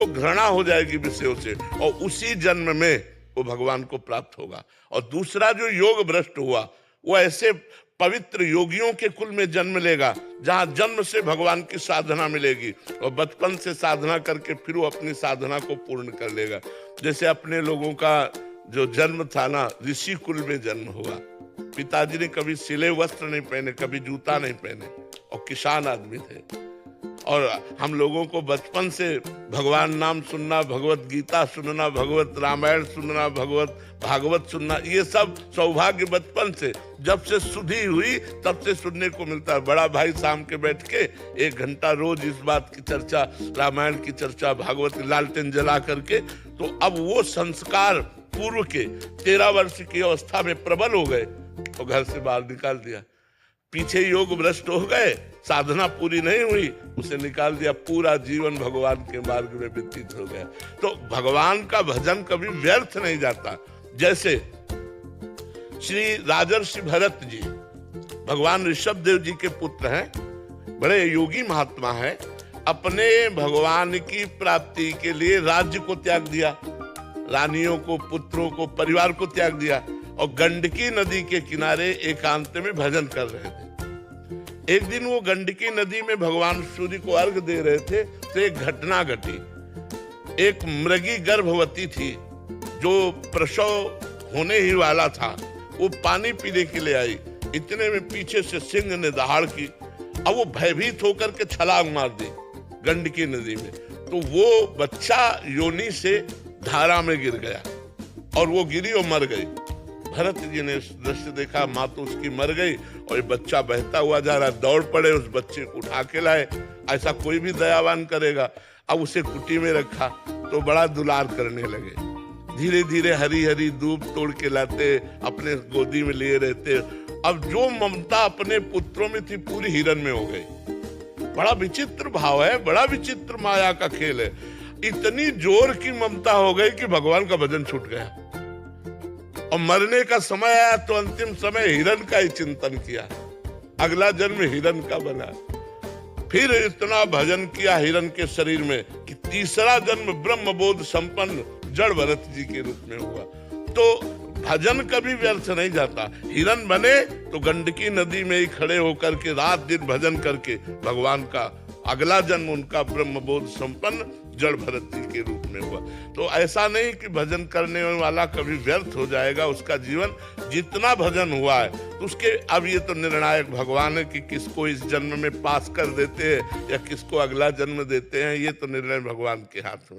तो घृणा हो जाएगी विषयों से और उसी जन्म में वो भगवान को प्राप्त होगा। और दूसरा जो योग भ्रष्ट हुआ वो ऐसे पवित्र योगियों के कुल में जन्म लेगा जहां जन्म से भगवान की साधना मिलेगी और बचपन से साधना करके फिर वो अपनी साधना को पूर्ण कर लेगा। जैसे अपने लोगों का जो जन्म था ना, ऋषि कुल में जन्म हुआ। पिताजी ने कभी सिले वस्त्र नहीं पहने, कभी जूता नहीं पहने और किसान आदमी थे। और हम लोगों को बचपन से भगवान नाम सुनना, भगवत गीता सुनना, भगवत रामायण सुनना, भगवत भागवत सुनना, ये सब सौभाग्य बचपन से, जब से सुधी हुई तब से सुनने को मिलता है। बड़ा भाई शाम के बैठ के 1 घंटा रोज इस बात की चर्चा, रामायण की चर्चा, भागवत लालटेन जला करके। तो अब वो संस्कार पूर्व के 13 वर्ष की अवस्था में प्रबल हो गए तो घर से बाहर निकाल दिया। पीछे योग भ्रष्ट हो गए, साधना पूरी नहीं हुई, उसे निकाल दिया। पूरा जीवन भगवान के मार्ग में व्यतीत हो गया। तो भगवान का भजन कभी व्यर्थ नहीं जाता। जैसे श्री राजर्षि भरत जी भगवान ऋषभ देव जी के पुत्र हैं, बड़े योगी महात्मा हैं। अपने भगवान की प्राप्ति के लिए राज्य को त्याग दिया, रानियों को, पुत्रों को, परिवार को त्याग दिया और गंडकी नदी के किनारे एकांत में भजन कर रहे थे। एक दिन वो गंडकी नदी में भगवान सूर्य को अर्घ दे रहे थे तो एक घटना घटी। एक मृगी गर्भवती थी जो प्रसव होने ही वाला था, वो पानी पीने के लिए आई। इतने में पीछे से सिंह ने दहाड़ की। अब वो भयभीत होकर के छलांग मार दी गंडकी नदी में। तो वो बच्चा योनि से धारा में गिर गया और वो गिरी और मर गई। भरत जी ने दृश्य देखा, माँ तो उसकी मर गई और ये बच्चा बहता हुआ जा रहा। दौड़ पड़े, उस बच्चे को उठा के लाए। ऐसा कोई भी दयावान करेगा। अब उसे कुटी में रखा तो बड़ा दुलार करने लगे। धीरे धीरे हरी हरी दूब तोड़ के लाते, अपने गोदी में लिए रहते। अब जो ममता अपने पुत्रों में थी पूरी हिरण में हो गई। बड़ा विचित्र भाव है, बड़ा विचित्र माया का खेल है। इतनी जोर की ममता हो गई कि भगवान का भजन छूट गया और मरने का समय आया तो अंतिम समय हिरण का ही चिंतन किया। अगला जन्म हिरण का बना। फिर इतना भजन किया हिरण के शरीर में कि तीसरा जन्म ब्रह्म बोध संपन्न जड़ भरत जी के रूप में हुआ। तो भजन कभी व्यर्थ नहीं जाता। हिरण बने तो गंडकी नदी में ही खड़े होकर के रात दिन भजन करके भगवान का अगला जन्म उनका ब्रह्म बोध संपन्न जड़ भरत जी के रूप में हुआ। तो ऐसा नहीं कि भजन करने वाला कभी व्यर्थ हो जाएगा उसका जीवन। जितना भजन हुआ है तो उसके, अब ये तो निर्णायक भगवान है कि किसको इस जन्म में पास कर देते हैं या किसको अगला जन्म देते हैं, ये तो निर्णय भगवान के हाथ में।